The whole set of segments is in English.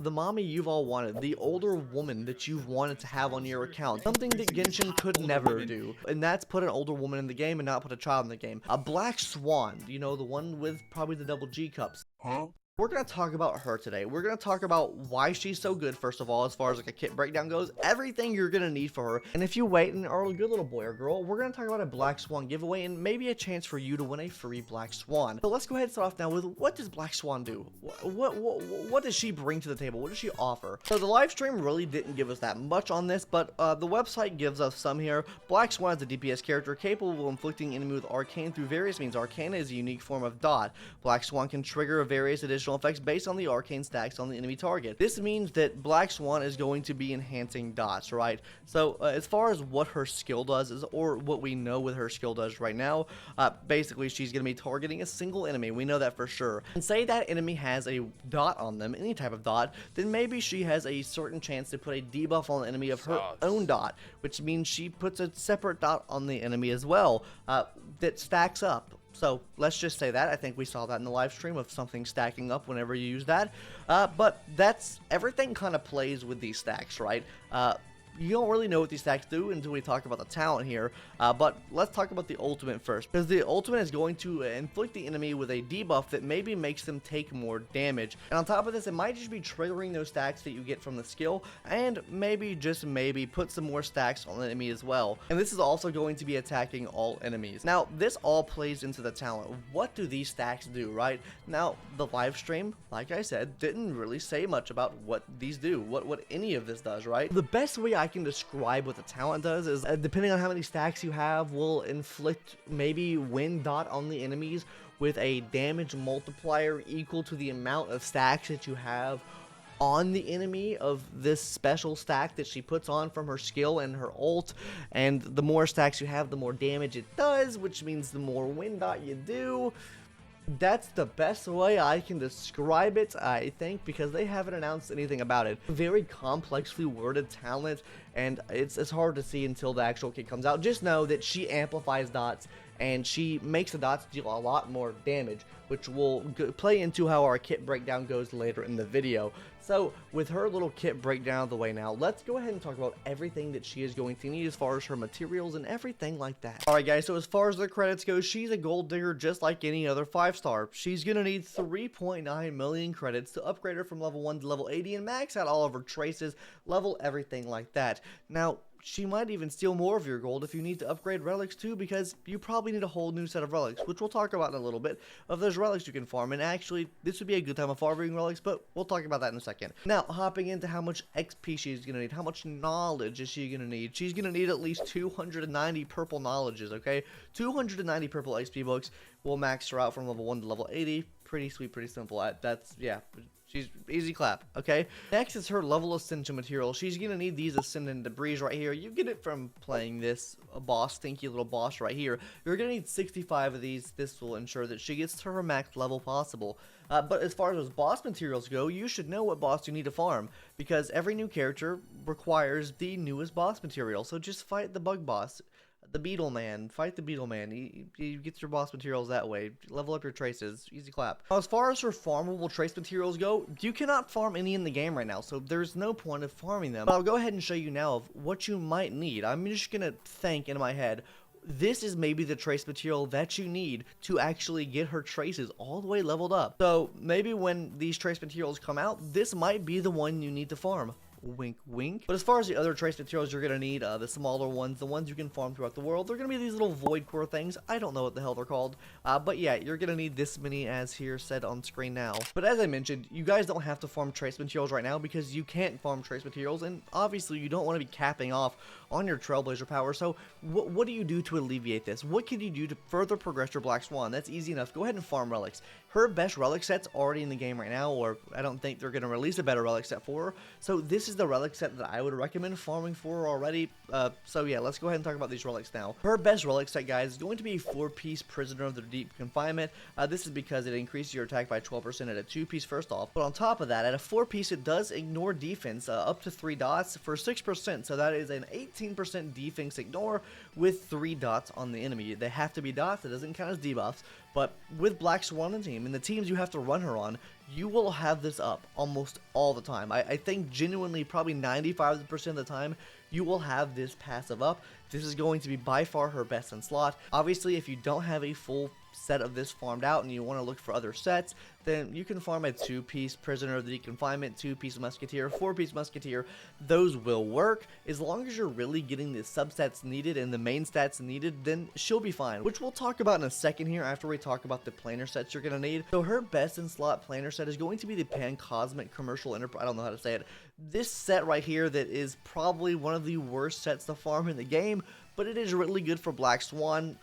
The mommy you've all wanted, the older woman that you've wanted to have on your account, something that Genshin could never do, and that's put an older woman in the game and not put a child in the game. A Black Swan, you know, the one with probably the double G cups. We're going to talk about her today. We're going to talk about why she's so good, first of all, as far as like a kit breakdown goes, everything you're going to need for her. And if you wait and are a good little boy or girl, we're going to talk about a Black Swan giveaway and maybe a chance for you to win a free Black Swan. So let's go ahead and start off now with what does Black Swan do? What does she bring to the table? What does she offer? So the live stream really didn't give us that much on this, but the website gives us some here. Black Swan is a DPS character capable of inflicting enemy with arcane through various means. Arcane is a unique form of dot. Black Swan can trigger various additional effects based on the arcane stacks on the enemy target. This means that Black Swan is going to be enhancing dots, right? So as far as what her skill does is, or what we know with her skill does right now, basically she's going to be targeting a single enemy. We know that for sure. And say that enemy has a dot on them, any type of dot, then maybe she has a certain chance to put a debuff on the enemy of her own dot, which means she puts a separate dot on the enemy as well, that stacks up. So let's just say that. I think we saw that in the live stream of something stacking up whenever you use that. But that's everything kind of plays with these stacks, right? You don't really know what these stacks do until we talk about the talent here, but let's talk about the ultimate first, because the ultimate is going to inflict the enemy with a debuff that maybe makes them take more damage, and on top of this, it might just be triggering those stacks that you get from the skill, and maybe, just maybe, put some more stacks on the enemy as well, and this is also going to be attacking all enemies. Now, this all plays into the talent. What do these stacks do, right? Now, the live stream, like I said, didn't really say much about what these do, what any of this does, right? The best way I can describe what the talent does is, depending on how many stacks you have, will inflict maybe win dot on the enemies with a damage multiplier equal to the amount of stacks that you have on the enemy of this special stack that she puts on from her skill and her ult, and the more stacks you have, the more damage it does, which means the more win dot you do. That's the best way I can describe it, I think, because they haven't announced anything about it. Very complexly worded talent, and it's hard to see until the actual kit comes out. Just know that she amplifies dots, and she makes the dots deal a lot more damage, which will play into how our kit breakdown goes later in the video. So, with her little kit breakdown out of the way now, let's go ahead and talk about everything that she is going to need as far as her materials and everything like that. Alright guys, so as far as the credits go, she's a gold digger just like any other 5-star. She's gonna need 3.9 million credits to upgrade her from level 1 to level 80 and max out all of her traces, level everything like that. Now, she might even steal more of your gold if you need to upgrade relics too, because you probably need a whole new set of relics, which we'll talk about in a little bit, of those relics you can farm. And actually, this would be a good time of farming relics, but we'll talk about that in a second. Now, hopping into how much XP she's going to need, how much knowledge is she going to need? She's going to need at least 290 purple knowledges, okay? 290 purple XP books will max her out from level 1 to level 80. Pretty sweet, pretty simple. That's, yeah. She's easy clap, okay? Next is her level ascension material. She's gonna need these ascendant debris right here. You get it from playing this boss, stinky little boss right here. You're gonna need 65 of these. This will ensure that she gets to her max level possible. But as far as those boss materials go, you should know what boss you need to farm, because every new character requires the newest boss material. So just fight the bug boss. The Beetle Man. Fight the Beetle Man. He gets your boss materials that way. Level up your traces. Easy clap. Now, as far as her farmable trace materials go, you cannot farm any in the game right now, so there's no point of farming them. But I'll go ahead and show you now of what you might need. I'm just gonna think in my head, this is maybe the trace material that you need to actually get her traces all the way leveled up. So maybe when these trace materials come out, this might be the one you need to farm. Wink, wink. But as far as the other trace materials you're going to need, the smaller ones, the ones you can farm throughout the world, they're going to be these little void core things. I don't know what the hell they're called. But yeah, you're going to need this many as here said on screen now. But as I mentioned, you guys don't have to farm trace materials right now because you can't farm trace materials, and obviously you don't want to be capping off on your Trailblazer power. So what do you do to alleviate this? What can you do to further progress your Black Swan? That's easy enough. Go ahead and farm relics. Her best relic set's already in the game right now, or I don't think they're going to release a better relic set for her. So this is the relic set that I would recommend farming for her already. So yeah, let's go ahead and talk about these relics now. Her best relic set, guys, is going to be a 4-piece Prisoner of the Deep Confinement. This is because it increases your attack by 12% at a 2-piece first off. But on top of that, at a 4-piece, it does ignore defense up to 3 dots for 6%. So that is an 18% defense ignore with 3 dots on the enemy. They have to be dots. It doesn't count as debuffs. But with Black Swan on the team, and the teams you have to run her on, you will have this up almost all the time. I think genuinely probably 95% of the time, you will have this passive up. This is going to be by far her best in slot. Obviously, if you don't have a full set of this farmed out and you want to look for other sets, then you can farm a 2-piece Prisoner of the Confinement, 2-piece Musketeer, 4-piece Musketeer. Those will work. As long as you're really getting the substats needed and the main stats needed, then she'll be fine, which we'll talk about in a second here after we talk about the planar sets you're going to need. So her best in slot planar set is going to be the Pan Cosmic Commercial Enterprise. I don't know how to say it. This set right here that is probably one of the worst sets to farm in the game, but it is really good for Black Swan.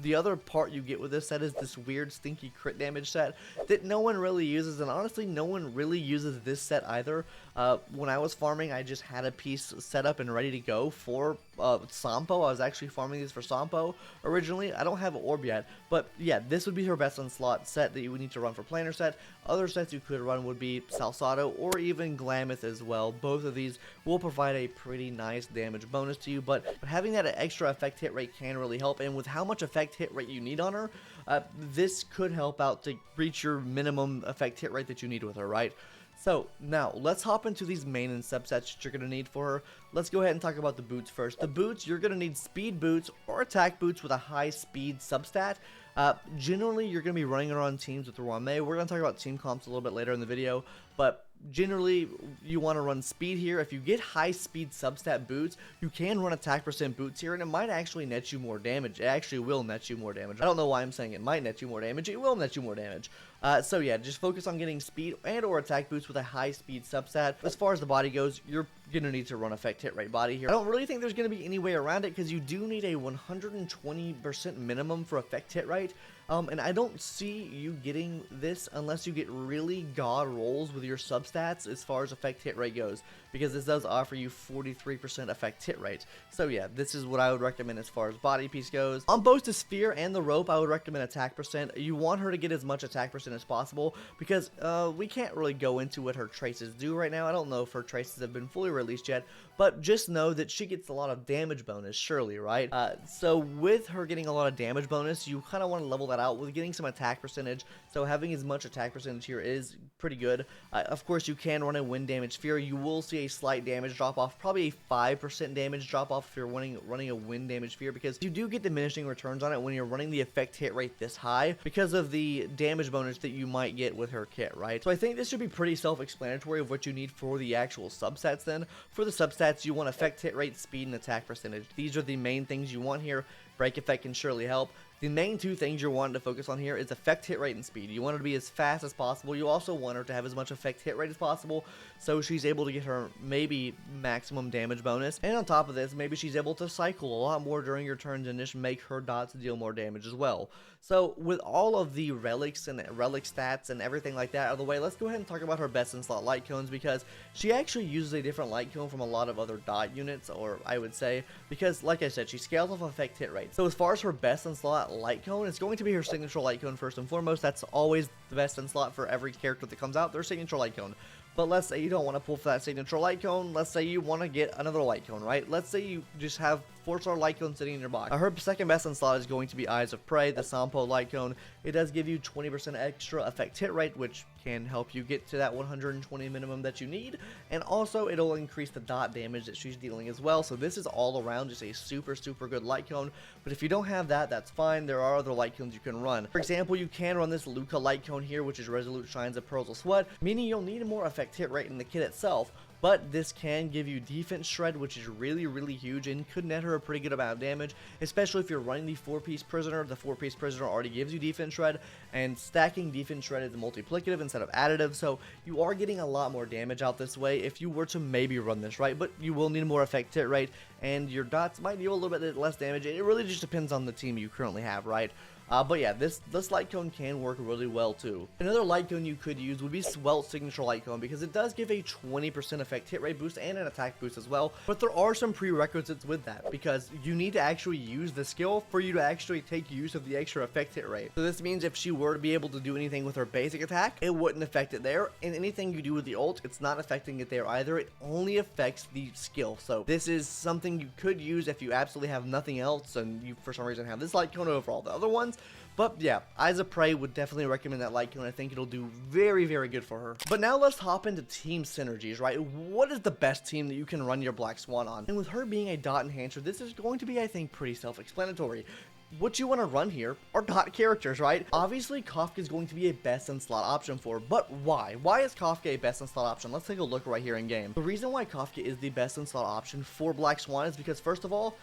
The other part you get with this set is this weird stinky crit damage set that no one really uses, and honestly no one really uses this set either. When I was farming, I just had a piece set up and ready to go for Sampo. I was actually farming these for Sampo originally. I don't have an orb yet, but yeah, this would be her best on slot set that you would need to run for planar set. Other sets you could run would be Salsado or even Glamoth as well. Both of these will provide a pretty nice damage bonus to you, but having that extra effect hit rate can really help, and with how much effect hit rate you need on her, this could help out to reach your minimum effect hit rate that you need with her, right? So now let's hop into these main and subsets that you're going to need for her. Let's go ahead and talk about the boots first. The boots, you're going to need speed boots or attack boots with a high speed substat. Generally, you're going to be running her on teams with Rame. We're going to talk about team comps a little bit later in the video, but generally you want to run speed here. If you get high speed substat boots, you can run attack percent boots here, and it might actually net you more damage. It actually will net you more damage. I don't know why I'm saying it might net you more damage. It will net you more damage. So yeah, just focus on getting speed and or attack boots with a high speed substat. As far as the body goes, you're gonna need to run effect hit rate body here. I don't really think there's gonna be any way around it because you do need a 120% minimum for effect hit rate. And I don't see you getting this unless you get really god rolls with your substats as far as effect hit rate goes, because this does offer you 43% effect hit rate. So yeah, this is what I would recommend as far as body piece goes. On both the sphere and the rope, I would recommend attack percent. You want her to get as much attack percent as possible because we can't really go into what her traces do right now. I don't know if her traces have been fully released yet, but just know that she gets a lot of damage bonus, surely, right? So with her getting a lot of damage bonus, you kind of want to level that out with getting some attack percentage. So having as much attack percentage here is pretty good. Of course, you can run a wind damage sphere. You will see a slight damage drop off, probably a 5% damage drop off if you're running a wind damage sphere, because you do get diminishing returns on it when you're running the effect hit rate this high because of the damage bonus that you might get with her kit, right? So I think this should be pretty self-explanatory of what you need for the actual subsets then. For the substats, you want effect hit rate, speed, and attack percentage. These are the main things you want here. Break effect can surely help. The main two things you're wanting to focus on here is effect hit rate and speed. You want her to be as fast as possible. You also want her to have as much effect hit rate as possible so she's able to get her maybe maximum damage bonus. And on top of this, maybe she's able to cycle a lot more during your turns and just make her dots deal more damage as well. So with all of the relics and relic stats and everything like that out of the way, let's go ahead and talk about her best in slot light cones, because she actually uses a different light cone from a lot of other dot units, or I would say, because like I said, she scales off effect hit rate. So as far as her best in slot light cone, it's going to be her signature light cone first and foremost. That's always the best in slot for every character that comes out, their signature light cone. But let's say you don't want to pull for that signature light cone. Let's say you want to get another light cone, right? Let's say you just have 4-star light cone sitting in your box. Her second best in slot is going to be Eyes of Prey, the Sampo light cone. It does give you 20% extra effect hit rate, which can help you get to that 120 minimum that you need. And also, it'll increase the dot damage that she's dealing as well. So this is all around just a super good light cone. But if you don't have that, that's fine. There are other light cones you can run. For example, you can run this Luca light cone here, which is Resolute Shines of Pearls of Sweat, meaning you'll need more effect hit rate in the kit itself. But this can give you defense shred, which is really huge and could net her a pretty good amount of damage, especially if you're running the 4-piece prisoner. The 4-piece prisoner already gives you defense shred, and stacking defense shred is multiplicative instead of additive, so you are getting a lot more damage out this way if you were to maybe run this, right? But you will need more effect hit rate, and your dots might deal a little bit less damage. It really just depends on the team you currently have, right? But yeah, this light cone can work really well too. Another light cone you could use would be Swelt's signature light cone, because it does give a 20% effect hit rate boost and an attack boost as well. But there are some prerequisites with that, because you need to actually use the skill for you to actually take use of the extra effect hit rate. So this means if she were to be able to do anything with her basic attack, it wouldn't affect it there, and anything you do with the ult, it's not affecting it there either. It only affects the skill. So this is something you could use if you absolutely have nothing else and you for some reason have this light cone over all the other ones. sense. But yeah, Eyes of Prey would definitely recommend that light cone. I think it'll do very, very good for her. But now let's hop into team synergies, right? What is the best team that you can run your Black Swan on? And with her being a dot enhancer, this is going to be, I think, pretty self-explanatory. What you want to run here are dot characters, right? Obviously, Kafka is going to be a best in slot option for her, but why? Why is Kafka a best in slot option? Let's take a look right here in game. The reason why Kafka is the best in slot option for Black Swan is because, first of all,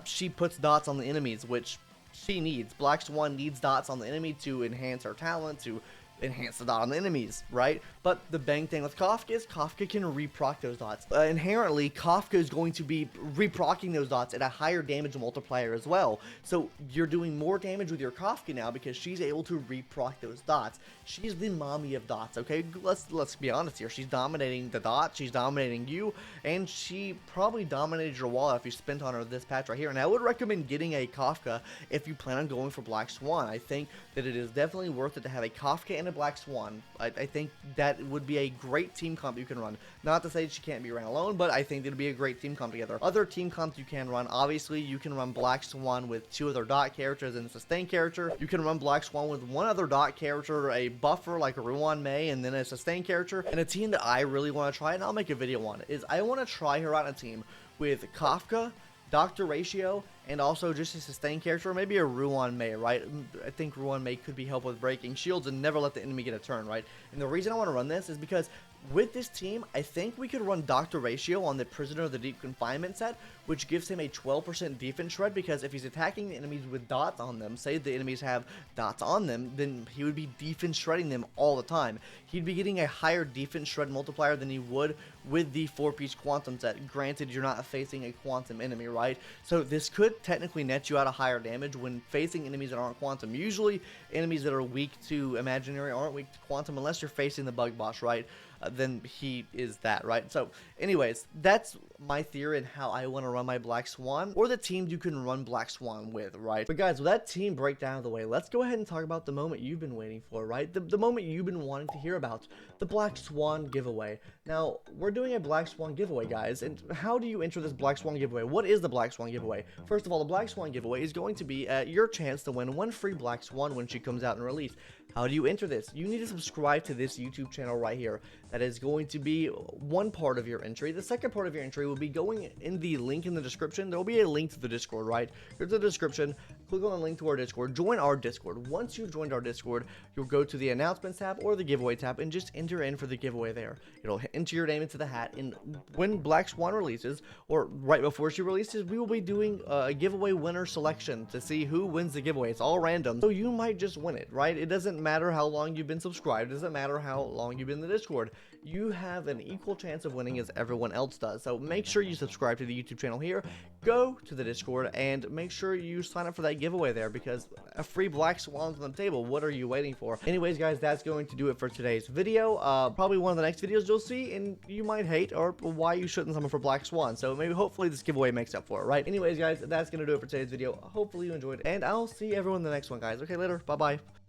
she puts dots on the enemies, which she needs. Black Swan needs dots on the enemy to enhance her talent, to enhance the dot on the enemies, right? But the bang thing with Kafka is Kafka can reproc those dots. Inherently, Kafka is going to be reprocking those dots at a higher damage multiplier as well. So you're doing more damage with your Kafka now because she's able to reproc those dots. She's the mommy of dots, okay? Let's be honest here. She's dominating the dot, she's dominating you, and she probably dominated your wallet if you spent on her this patch right here. And I would recommend getting a Kafka if you plan on going for Black Swan. I think that it is definitely worth it to have a Kafka and a Black Swan. I think that would be a great team comp you can run. Not to say she can't be ran alone, but I think it'd be a great team comp together. Other team comps you can run, obviously you can run Black Swan with 2 other dot characters and a sustain character. You can run Black Swan with 1 other dot character, a buffer like a Ruan Mei, and then a sustain character. And a team that I really want to try, and I'll make a video on it, is I want to try her on a team with Kafka, Dr. Ratio, and also just a sustain character, maybe a Ruan Mei, right? I think Ruan Mei could be helpful with breaking shields and never let the enemy get a turn, right? And the reason I want to run this is because with this team, I think we could run Dr. Ratio on the Prisoner of the Deep Confinement set, which gives him a 12% defense shred, because if he's attacking the enemies with dots on them, say the enemies have dots on them, then he would be defense shredding them all the time. He'd be getting a higher defense shred multiplier than he would with the 4-piece Quantum set. Granted, you're not facing a Quantum enemy, right? So this could technically net you out a higher damage when facing enemies that aren't Quantum. Usually, enemies that are weak to Imaginary aren't weak to Quantum unless you're facing the Bug Boss, right? Then he is that, right? So anyways, that's my theory and how I want to run my Black Swan, or the teams you can run Black Swan with, right? But guys, with that team breakdown out of the way, let's go ahead and talk about the moment you've been waiting for, right? The moment you've been wanting to hear about, the Black Swan giveaway. Now, we're doing a Black Swan giveaway, guys, and how do you enter this Black Swan giveaway? What is the Black Swan giveaway? First of all, the Black Swan giveaway is going to be your chance to win 1 free Black Swan when she comes out in release. How do you enter this? You need to subscribe to this YouTube channel right here. That is going to be one part of your entry. The second part of your entry will be going in the link in the description. There will be a link to the Discord, right? Go to the description, click on the link to our Discord, join our Discord. Once you've joined our Discord, you'll go to the announcements tab or the giveaway tab and just enter in for the giveaway there. It'll enter your name into the hat, and when Black Swan releases, or right before she releases, we will be doing a giveaway winner selection to see who wins the giveaway. It's all random, so you might just win it, right? It doesn't matter how long you've been subscribed. It doesn't matter how long you've been in the Discord. You have an equal chance of winning as everyone else does. So make sure you subscribe to the YouTube channel here, go to the Discord, and make sure you sign up for that giveaway there, because a free Black Swan's on the table. What are you waiting for? Anyways, guys, that's going to do it for today's video. Probably one of the next videos you'll see, and you might hate, or why you shouldn't summon for Black Swan. So maybe, hopefully, this giveaway makes up for it, right? Anyways, guys, that's going to do it for today's video. Hopefully you enjoyed, and I'll see everyone in the next one, guys. Okay, later. Bye-bye.